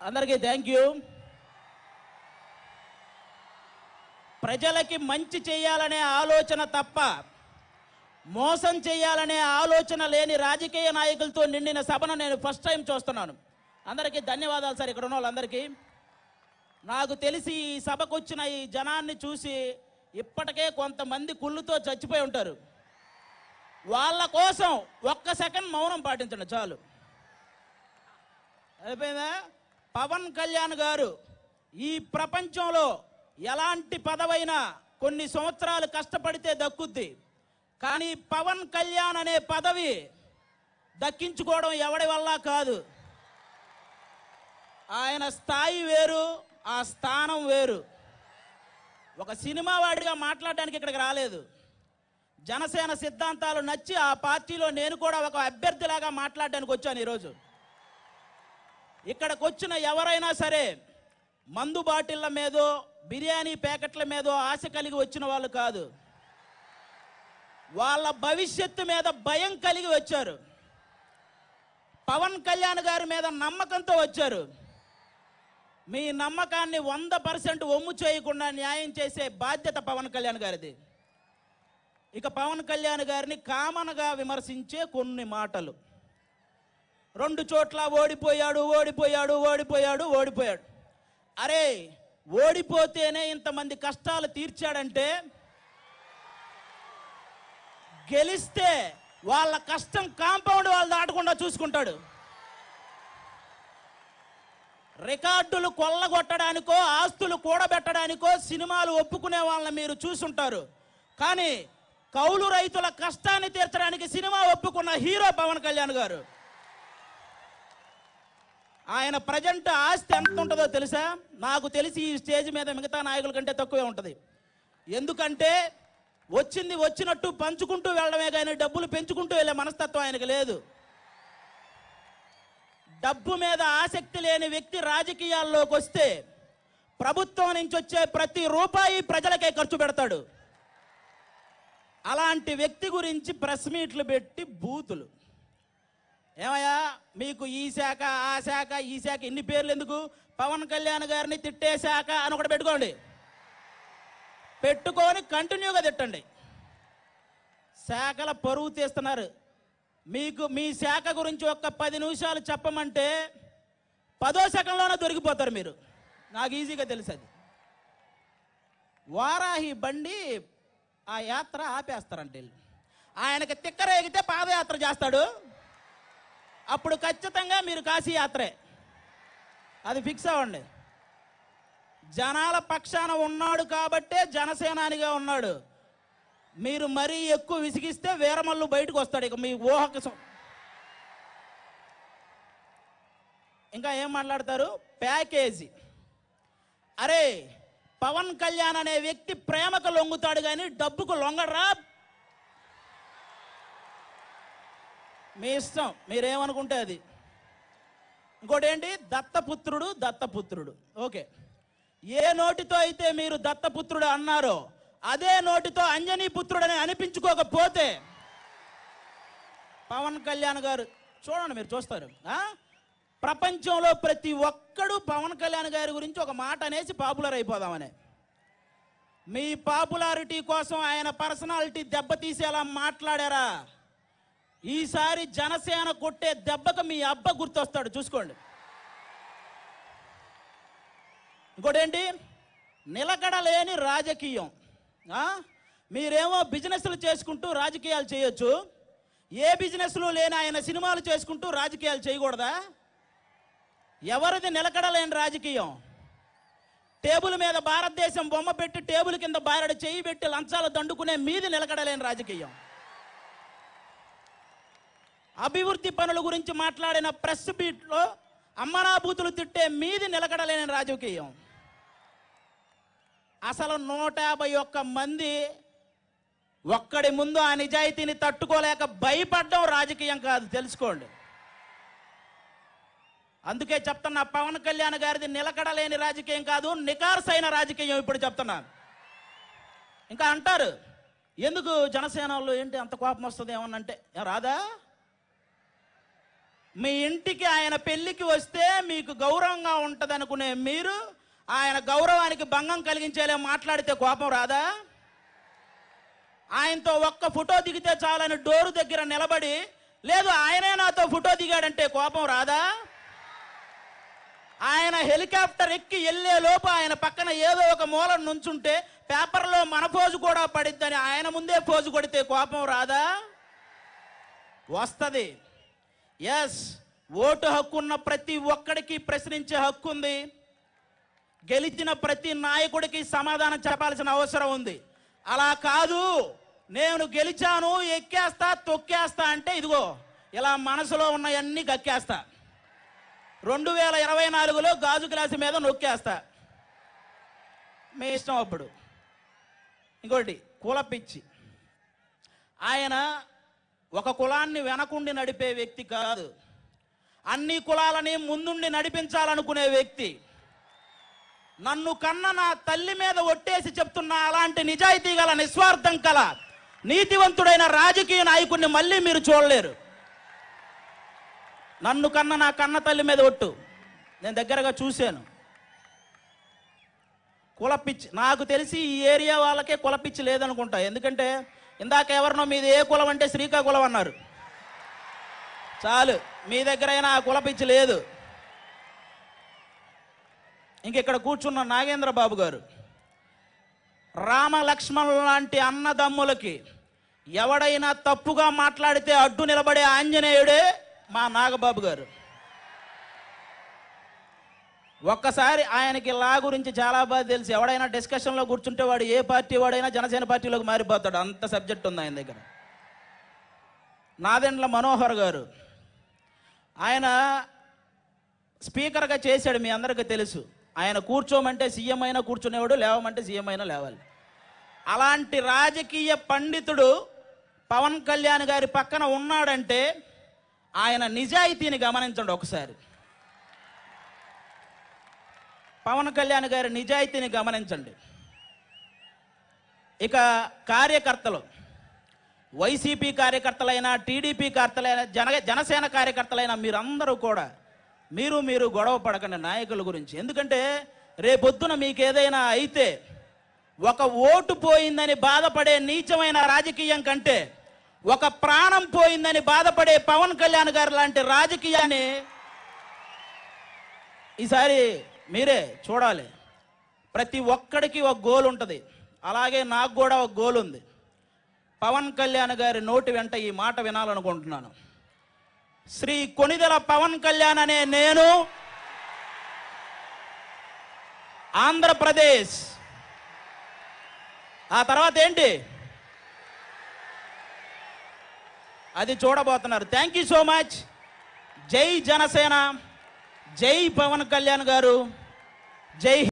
అందరికీ thank you. ప్రజలకి మంచి చేయాలనే ఆలోచన తప్ప మోసం చేయాలనే ఆలోచన లేని రాజకీయ నాయకులతో నిండిన సభను నేను ఫస్ట్ టైం చూస్తున్నాను. అందరికీ ధన్యవాదాలు సార్. ఇక్కడ ఉన్న వాళ్ళందరికీ. నాకు తెలిసి ఈ సభకు వచ్చిన ఈ జనాన్ని చూసి ఇప్పటికే కొంతమంది కుళ్ళుతో చచ్చిపోయి ఉంటారు. వాళ్ళ కోసం ఒక్క సెకండ్ మౌనం పాటించండి చాలు. అయిపోయిందా? పవన్ కళ్యాణ్ గారు ఈ ప్రపంచంలో ఎలాంటి పదవైనా కొన్ని సంవత్సరాలు కష్టపడితే దక్కుద్ది. కానీ పవన్ కళ్యాణ్ అనే పదవి దక్కించుకోవడం ఎవడి వల్ల కాదు. ఆయన స్థాయి వేరు, ఆ స్థానం వేరు. ఒక సినిమా వాడిగా మాట్లాడడానికి ఇక్కడికి రాలేదు. జనసేన సిద్ధాంతాలు నచ్చి ఆ పార్టీలో నేను కూడా ఒక అభ్యర్థిలాగా మాట్లాడడానికి వచ్చాను ఈరోజు. ఇక్కడికి వచ్చిన ఎవరైనా సరే మందు బాటిళ్ల మీదో బిర్యానీ ప్యాకెట్ల మీదో ఆశ కలిగి వచ్చిన వాళ్ళు కాదు. వాళ్ళ భవిష్యత్తు మీద భయం కలిగి వచ్చారు. పవన్ కళ్యాణ్ గారి మీద నమ్మకంతో వచ్చారు. మీ నమ్మకాన్ని 100% ఒమ్ము చేయకుండా న్యాయం చేసే బాధ్యత పవన్ కళ్యాణ్ గారిది. ఇక పవన్ కళ్యాణ్ గారిని కామన్గా విమర్శించే కొన్ని మాటలు. 2 చోట్ల ఓడిపోయాడు ఓడిపోయాడు ఓడిపోయాడు ఓడిపోయాడు. అరే, ఓడిపోతేనే ఇంతమంది కష్టాలు తీర్చాడంటే గెలిస్తే వాళ్ళ కష్టం కాంపౌండ్ వాళ్ళు దాటకుండా చూసుకుంటాడు. రికార్డులు కొల్లగొట్టడానికో ఆస్తులు కూడబెట్టడానికో సినిమాలు ఒప్పుకునే వాళ్ళని మీరు చూసుంటారు. కానీ కౌలు రైతుల కష్టాన్ని తీర్చడానికి సినిమా ఒప్పుకున్న హీరో పవన్ కళ్యాణ్ గారు. ఆయన ప్రజెంట్ ఆస్తి ఎంత ఉంటుందో తెలుసా? నాకు తెలిసి ఈ స్టేజ్ మీద మిగతా నాయకుల కంటే తక్కువే ఉంటుంది. ఎందుకంటే వచ్చింది వచ్చినట్టు పంచుకుంటూ వెళ్ళడమే కానీ డబ్బులు పెంచుకుంటూ వెళ్ళే మనస్తత్వం ఆయనకు లేదు. డబ్బు మీద ఆసక్తి లేని వ్యక్తి రాజకీయాల్లోకి వస్తే ప్రభుత్వం నుంచి వచ్చే ప్రతి రూపాయి ప్రజలకే ఖర్చు పెడతాడు. అలాంటి వ్యక్తి గురించి ప్రెస్ మీట్లు పెట్టి బూతులు. ఏమయ్యా, మీకు ఈ శాఖ ఆ శాఖ ఈ శాఖ ఇన్ని పేర్లు ఎందుకు? పవన్ కళ్యాణ్ గారిని తిట్టే శాఖ అని ఒకటి పెట్టుకోండి. పెట్టుకొని కంటిన్యూగా తిట్టండి. శాఖల పరువు తీస్తున్నారు. మీకు మీ శాఖ గురించి ఒక్క 10 నిమిషాలు చెప్పమంటే 10వ సెకండ్లోనే దొరికిపోతారు మీరు. నాకు ఈజీగా తెలుసు అది. వారాహి బండి ఆ యాత్ర ఆపేస్తారంటే ఆయనకి తిక్కరేగితే పాదయాత్ర చేస్తాడు. అప్పుడు ఖచ్చితంగా మీరు కాశీ యాత్రే. అది ఫిక్స్ అవ్వండి. జనాల పక్షాన ఉన్నాడు కాబట్టే జనసేనానిగా ఉన్నాడు. మీరు మరీ ఎక్కువ విసిగిస్తే వీరమల్లు బయటకు వస్తాడు. ఇక మీ ఊహకు ఇంకా ఏం మాట్లాడతారు? ప్యాకేజీ. అరే, పవన్ కళ్యాణ్ అనే వ్యక్తి ప్రేమకు లొంగుతాడు కానీ డబ్బుకు లొంగడరా. మీ ఇష్టం, మీరేమనుకుంటే అది. ఇంకోటి ఏంటి? దత్తపుత్రుడు దత్తపుత్రుడు. ఓకే, ఏ నోటితో అయితే మీరు దత్తపుత్రుడు అన్నారో అదే నోటితో అంజనీ పుత్రుడని అనిపించుకోకపోతే పవన్ కళ్యాణ్ గారు చూడండి, మీరు చూస్తారు. ప్రపంచంలో ప్రతి ఒక్కడు పవన్ కళ్యాణ్ గారి గురించి ఒక మాట అనేసి పాపులర్ అయిపోదామని. మీ పాపులారిటీ కోసం ఆయన పర్సనాలిటీ దెబ్బతీసేలా మాట్లాడారా? ఈసారి జనసేన కొట్టే దెబ్బకు మీ అబ్బ గుర్తొస్తాడు, చూసుకోండి. ఇంకోటేంటి? నిలకడలేని రాజకీయం. మీరేమో బిజినెస్లు చేసుకుంటూ రాజకీయాలు చేయొచ్చు. ఏ బిజినెస్లు లేని ఆయన సినిమాలు చేసుకుంటూ రాజకీయాలు చేయకూడదా? ఎవరిది నిలకడలేని రాజకీయం? టేబుల్ మీద భారతదేశం బొమ్మ పెట్టి టేబుల్ కింద బారెడు చేయి పెట్టి లంచాలు దండుకునే మీది నిలకడలేని రాజకీయం. అభివృద్ధి పనుల గురించి మాట్లాడిన ప్రెస్ మీట్లో అమ్మనాభూతులు తిట్టే మీది నిలకడలేని రాజకీయం. అసలు 151 మంది ఒక్కడి ముందు ఆ నిజాయితీని తట్టుకోలేక భయపడడం రాజకీయం కాదు, తెలుసుకోండి. అందుకే చెప్తున్నా, పవన్ కళ్యాణ్ గారిది నిలకడలేని రాజకీయం కాదు, నికార్సైన రాజకీయం. ఇప్పుడు చెప్తున్నాను. ఇంకా అంటారు, ఎందుకు జనసేన వాళ్ళు ఏంటి అంత కోపం వస్తుంది ఏమన్నంటే? రాదా? మీ ఇంటికి ఆయన పెళ్లికి వస్తే మీకు గౌరవంగా ఉంటుంది అనుకునే మీరు ఆయన గౌరవానికి భంగం కలిగించేలా మాట్లాడితే కోపం రాదా? ఆయనతో ఒక్క ఫోటో దిగితే చాలని డోరు దగ్గర నిలబడి, లేదు ఆయనే నాతో ఫోటో దిగాడంటే కోపం రాదా? ఆయన హెలికాప్టర్ ఎక్కి వెళ్ళే లోపు ఆయన పక్కన ఏదో ఒక మూల నుంచుంటే పేపర్లో మన పోజు కూడా పడిద్దని ఆయన ముందే పోజు కొడితే కోపం రాదా? వస్తుంది. ఎస్, ఓటు హక్కు ఉన్న ప్రతి ఒక్కడికి ప్రశ్నించే హక్కు ఉంది. గెలిచిన ప్రతి నాయకుడికి సమాధానం చెప్పాల్సిన అవసరం ఉంది. అలా కాదు, నేను గెలిచాను ఎక్కేస్తా తొక్కేస్తా అంటే ఇదిగో ఇలా మనసులో ఉన్నవన్నీ గక్కేస్తా, 2024లో గాజు గ్లాసు మీద నొక్కేస్తా, మీ ఇష్టం. అప్పుడు ఇంకోటి కుల పిచ్చి. ఆయన ఒక కులాన్ని వెనకుండి నడిపే వ్యక్తి కాదు, అన్ని కులాలని ముందుండి నడిపించాలనుకునే వ్యక్తి. నన్ను కన్న నా తల్లి మీద ఒట్టేసి చెప్తున్నా, అలాంటి నిజాయితీ గల నిస్వార్థం కల నీతివంతుడైన రాజకీయ నాయకుడిని మళ్ళీ మీరు చూడలేరు. నన్ను కన్న నా కన్న తల్లి మీద ఒట్టు, నేను దగ్గరగా చూశాను. కులపిచ్చి నాకు తెలిసి ఈ ఏరియా వాళ్ళకే కులపిచ్చి లేదనుకుంటా. ఎందుకంటే ఇందాక ఎవరినో మీది ఏ కులం అంటే శ్రీకాకుళం అన్నారు. చాలు, మీ దగ్గరైనా ఆ కులపిచ్చి లేదు. ఇంకెక్కడ కూర్చున్న నాగేంద్ర బాబు గారు, రామ లక్ష్మణుల లాంటి అన్నదమ్ములకి ఎవడైనా తప్పుగా మాట్లాడితే అడ్డు నిలబడే ఆంజనేయుడే మా నాగబాబు గారు. ఒక్కసారి ఆయనకి లా గురించి చాలా బాగా తెలుసు. ఎవడైనా డిస్కషన్లో కూర్చుంటే వాడు ఏ పార్టీ వాడైనా జనసేన పార్టీలోకి మారిపోతాడు, అంత సబ్జెక్ట్ ఉంది ఆయన దగ్గర. నాదెండ్ల మనోహర్ గారు, ఆయన స్పీకర్గా చేశాడు, మీ అందరికీ తెలుసు. ఆయన కూర్చోమంటే సీఎం అయినా కూర్చునేవాడు, లేవమంటే సీఎం అయినా లేవాలి. అలాంటి రాజకీయ పండితుడు పవన్ కళ్యాణ్ గారి పక్కన ఉన్నాడంటే ఆయన నిజాయితీని గమనించండి ఒకసారి. పవన్ కళ్యాణ్ గారి నిజాయితీని గమనించండి. ఇక కార్యకర్తలు, వైసీపీ కార్యకర్తలైనా టీడీపీ కార్యకర్తలైనా జనసేన కార్యకర్తలైనా మీరందరూ కూడా మీరు గొడవ పడకండి నాయకుల గురించి. ఎందుకంటే రేపొద్దున మీకు ఏదైనా అయితే ఒక ఓటు పోయిందని బాధపడే నీచమైన రాజకీయం కంటే ఒక ప్రాణం పోయిందని బాధపడే పవన్ కళ్యాణ్ గారు లాంటి రాజకీయాన్ని ఈసారి మీరే చూడాలి. ప్రతి ఒక్కడికి ఒక గోల్ ఉంటుంది, అలాగే నాకు కూడా ఒక గోల్ ఉంది. పవన్ కళ్యాణ్ గారి నోటి వెంట ఈ మాట వినాలనుకుంటున్నాను. శ్రీ కొణిదెల పవన్ కళ్యాణ్ అనే నేను ఆంధ్రప్రదేశ్, ఆ తర్వాత ఏంటి అది చూడబోతున్నారు. Thank you so much. జై జనసేన, జై పవన్ కళ్యాణ్ గారు, జై